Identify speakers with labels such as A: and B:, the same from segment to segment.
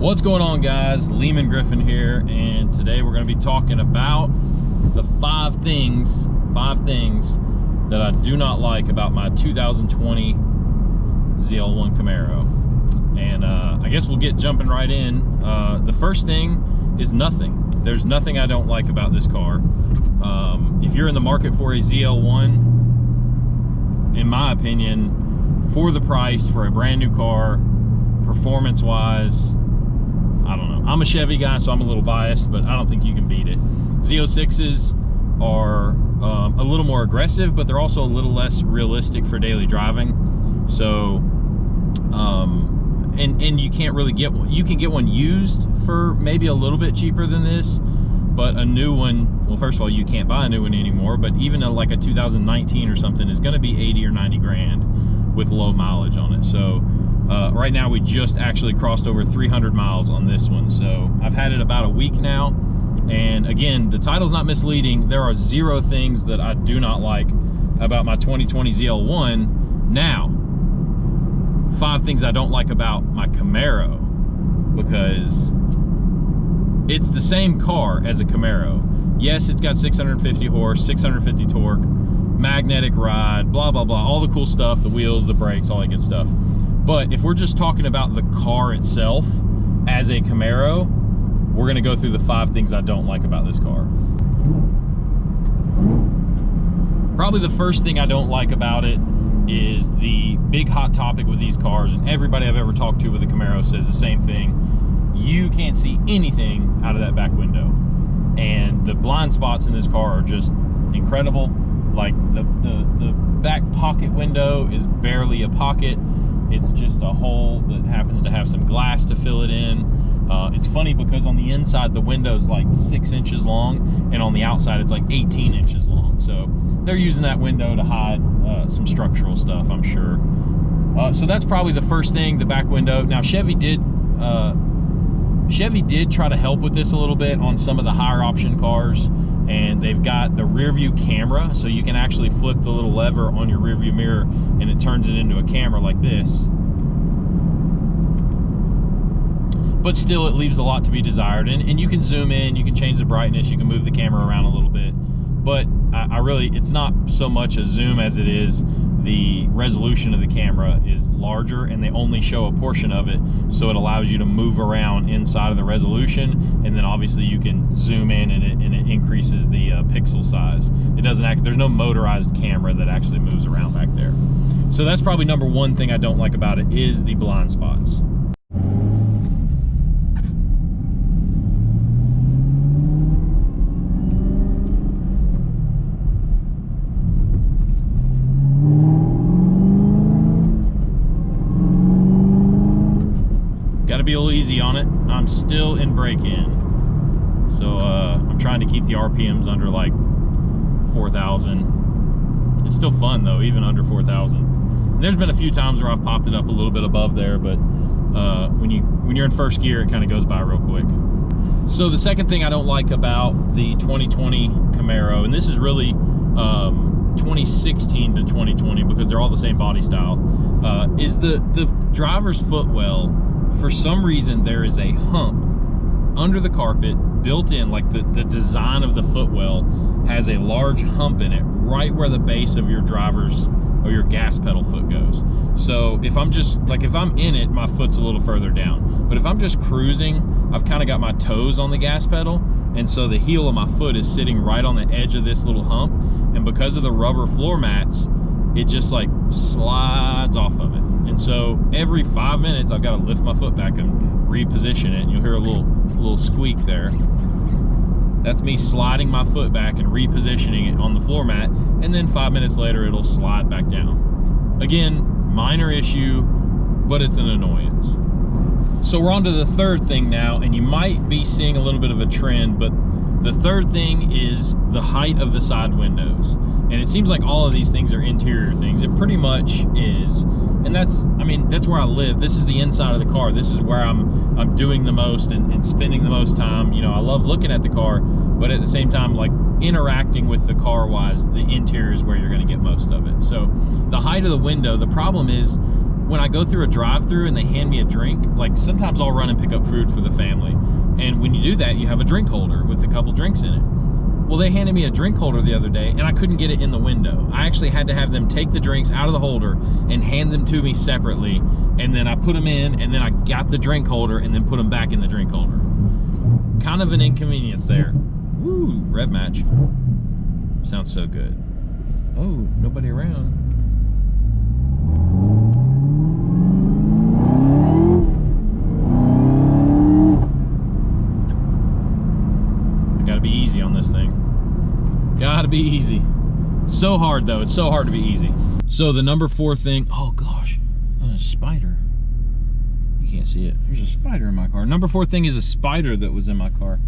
A: What's going on, guys? Leaman Griffin here, and today we're going to be talking about the five things that I do not like about my 2020 ZL1 Camaro. And I guess we'll get jumping right in. The first thing is nothing. There's nothing I don't like about this car. If you're in the market for a ZL1, in my opinion, for the price, for a brand new car, performance wise, I don't know. I'm a Chevy guy, so I'm a little biased, but I don't think you can beat it. Z06s are a little more aggressive, but they're also a little less realistic for daily driving. So, and you can't really get one. You can get one used for maybe a little bit cheaper than this, but a new one, well, first of all, you can't buy a new one anymore, but even like a 2019 or something is gonna be 80 or 90 grand with low mileage on it. So, right now we just actually crossed over 300 miles on this one. So I've had it about a week now. And again, the title's not misleading. There are 0 things that I do not like about my 2020 ZL1. Now, 5 things I don't like about my Camaro, because it's the same car as a Camaro. Yes, it's got 650 horse, 650 torque, magnetic ride, blah, blah, blah, all the cool stuff, the wheels, the brakes, all that good stuff. But if we're just talking about the car itself as a Camaro, we're gonna go through the 5 things I don't like about this car. Probably the first thing I don't like about it is the big hot topic with these cars, and everybody I've ever talked to with a Camaro says the same thing. You can't see anything out of that back window. And the blind spots in this car are just incredible. Like the back pocket window is barely a pocket. It's just a hole that happens to have some glass to fill it in. It's funny because on the inside, the window's like 6 inches long, and on the outside, it's like 18 inches long. So they're using that window to hide some structural stuff, I'm sure. So that's probably the first thing, the back window. Now, Chevy did try to help with this a little bit on some of the higher option cars, and they've got the rear view camera, so you can actually flip the little lever on your rear view mirror and it turns it into a camera like this. But still, it leaves a lot to be desired, and you can zoom in, you can change the brightness, you can move the camera around a little bit. But it's not so much a zoom as it is the resolution of the camera is larger, and they only show a portion of it, so it allows you to move around inside of the resolution, and then obviously you can zoom in and it increases the pixel size. It doesn't there's no motorized camera that actually moves around back there. So that's probably number 1 thing I don't like about it, is the blind spots. Gotta be a little easy on it. I'm still in break-in, so I'm trying to keep the RPMs under like 4,000. It's still fun though, even under 4,000. And there's been a few times where I've popped it up a little bit above there, but when you're in first gear, it kind of goes by real quick. So the second thing I don't like about the 2020 Camaro, and this is really 2016 to 2020 because they're all the same body style, is the driver's footwell. For some reason, there is a hump under the carpet built in, like the design of the footwell has a large hump in it right where the base of your driver's or your gas pedal foot goes. So if I'm in it, my foot's a little further down. But if I'm just cruising, I've kind of got my toes on the gas pedal, and so the heel of my foot is sitting right on the edge of this little hump, and because of the rubber floor mats, it just like slides off of it. And so every 5 minutes, I've got to lift my foot back and reposition it. And you'll hear a little squeak there. That's me sliding my foot back and repositioning it on the floor mat. And then 5 minutes later, it'll slide back down. Again, minor issue, but it's an annoyance. So we're on to the third thing now, and you might be seeing a little bit of a trend, but the third thing is the height of the side windows. And it seems like all of these things are interior things. It pretty much is. And that's where I live. This is the inside of the car. This is where I'm doing the most and spending the most time. You know, I love looking at the car, but at the same time, like interacting with the car wise, the interior is where you're gonna get most of it. So the height of the window, the problem is when I go through a drive-through and they hand me a drink, like sometimes I'll run and pick up food for the family. And when you do that, you have a drink holder with a couple drinks in it. Well, they handed me a drink holder the other day and I couldn't get it in the window. I actually had to have them take the drinks out of the holder and hand them to me separately. And then I put them in, and then I got the drink holder and then put them back in the drink holder. Kind of an inconvenience there. Woo, rev match. Sounds so good. Oh, nobody around. I gotta be easy on this thing. Gotta be easy. So hard though, it's so hard to be easy. So the number 4 thing, oh gosh, a spider. You can't see it. There's a spider in my car. Number 4 thing is a spider that was in my car.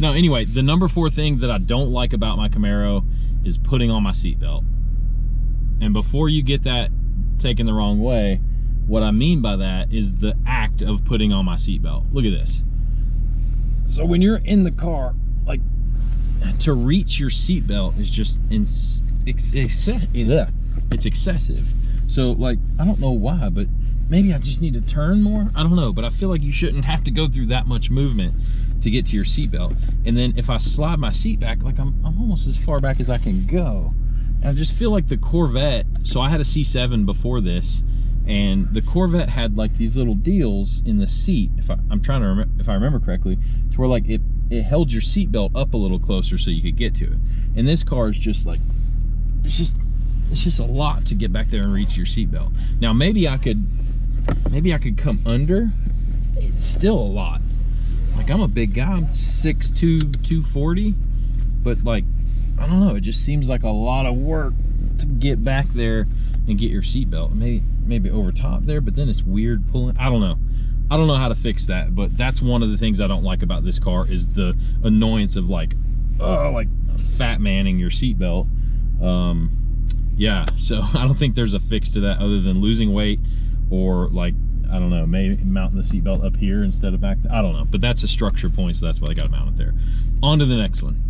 A: No, anyway, the number 4 thing that I don't like about my Camaro is putting on my seatbelt. And before you get that taken the wrong way, what I mean by that is the act of putting on my seatbelt. Look at this. So when you're in the car, like, to reach your seatbelt is just it's excessive. So like, I don't know why, but maybe I just need to turn more. I don't know, but I feel like you shouldn't have to go through that much movement to get to your seatbelt. And then if I slide my seat back, like I'm almost as far back as I can go. And I just feel like the Corvette, so I had a C7 before this, and the Corvette had like these little deals in the seat, if I remember correctly, to where like it held your seatbelt up a little closer so you could get to it. And this car is just like, it's just a lot to get back there and reach your seatbelt. Now maybe I could come under. It's still a lot. Like, I'm a big guy, I'm 6'2", 240, but like, I don't know, it just seems like a lot of work to get back there and get your seatbelt. Maybe over top there, but then it's weird pulling. I don't know how to fix that, but that's one of the things I don't like about this car, is the annoyance of like fat manning your seatbelt. Yeah, so I don't think there's a fix to that other than losing weight, or like, I don't know, maybe mounting the seatbelt up here instead of back there. I don't know, but that's a structure point, so that's why I got to mount it there. On to the next one.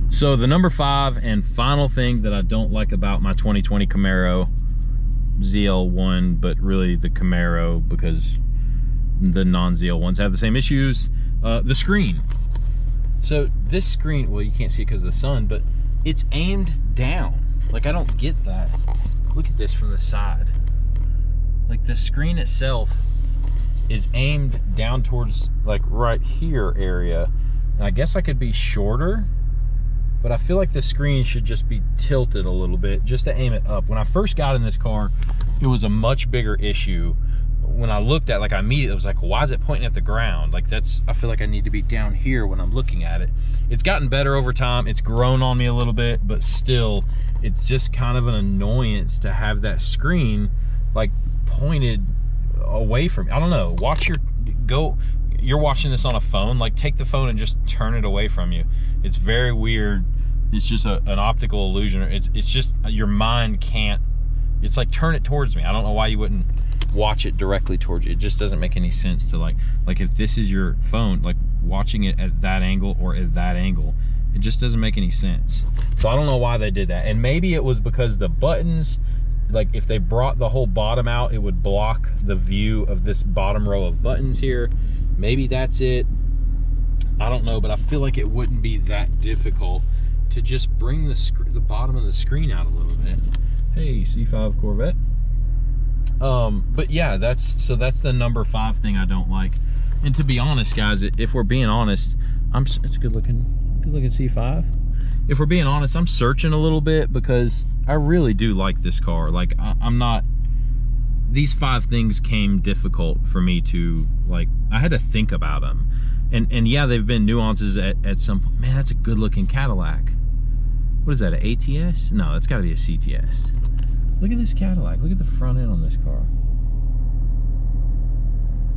A: So the number 5 and final thing that I don't like about my 2020 Camaro ZL1, but really the Camaro, because the non-ZL1s have the same issues, the screen. So this screen, well, you can't see it because of the sun, but it's aimed down. Like, I don't get that. Look at this from the side. Like, the screen itself is aimed down towards like right here area. And I guess I could be shorter, but I feel like the screen should just be tilted a little bit just to aim it up. When I first got in this car, it was a much bigger issue. When I looked at, like, I immediately was like, why is it pointing at the ground? Like, I feel like I need to be down here when I'm looking at it. It's gotten better over time. It's grown on me a little bit, but still, it's just kind of an annoyance to have that screen like pointed away from me. I don't know. You're watching this on a phone, like, take the phone and just turn it away from you. It's very weird. It's just an optical illusion. It's just your mind can't, it's like, turn it towards me. I don't know why you wouldn't watch it directly towards you. It just doesn't make any sense to like if this is your phone, like watching it at that angle or at that angle, it just doesn't make any sense. So I don't know why they did that. And maybe it was because the buttons, like if they brought the whole bottom out, it would block the view of this bottom row of buttons here. Maybe that's it. I don't know, but I feel like it wouldn't be that difficult to just bring the bottom of the screen out a little bit. Hey, C5 Corvette. But yeah, that's the number 5 thing I don't like. And to be honest, guys, if we're being honest, it's a good looking C5. If we're being honest, I'm searching a little bit because I really do like this car. Like, I'm not, these 5 things came difficult for me to, like, I had to think about them. And yeah, they've been nuances at some point. Man, that's a good looking Cadillac. What is that, an ATS? No, that's gotta be a CTS. Look at this Cadillac. Look at the front end on this car.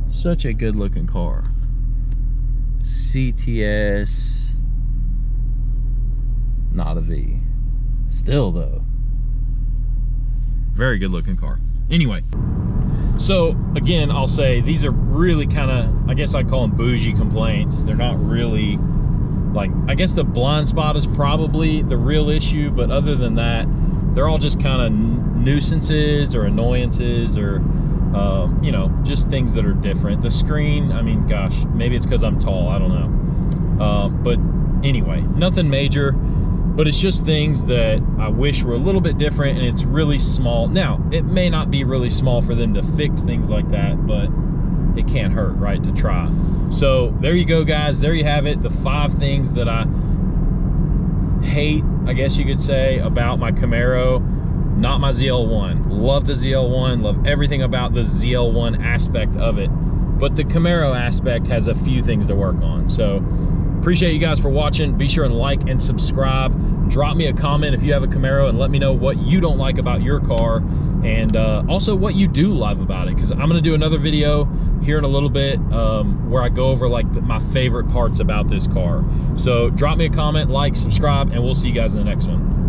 A: Such a good looking car. CTS. Not a V. Still though. Very good looking car. Anyway. So again, I'll say these are really kind of, I guess I'd call them bougie complaints. They're not really, like, I guess the blind spot is probably the real issue, but other than that, they're all just kind of nuisances or annoyances, or You know, just things that are different. The screen, I mean, gosh, maybe it's because I'm tall, I don't know. But anyway, nothing major, but it's just things that I wish were a little bit different, and it's really small. Now, it may not be really small for them to fix things like that, but it can't hurt, right, to try. So there you go, guys. There you have it, the 5 things that I hate, I guess you could say, about my Camaro. Not my ZL1. Love the ZL1, love everything about the ZL1 aspect of it, but the Camaro aspect has a few things to work on. So appreciate you guys for watching. Be sure and like and subscribe. Drop me a comment if you have a Camaro and let me know what you don't like about your car, and also what you do love about it, because I'm going to do another video here in a little bit where I go over like my favorite parts about this car. So drop me a comment, like, subscribe, and we'll see you guys in the next one.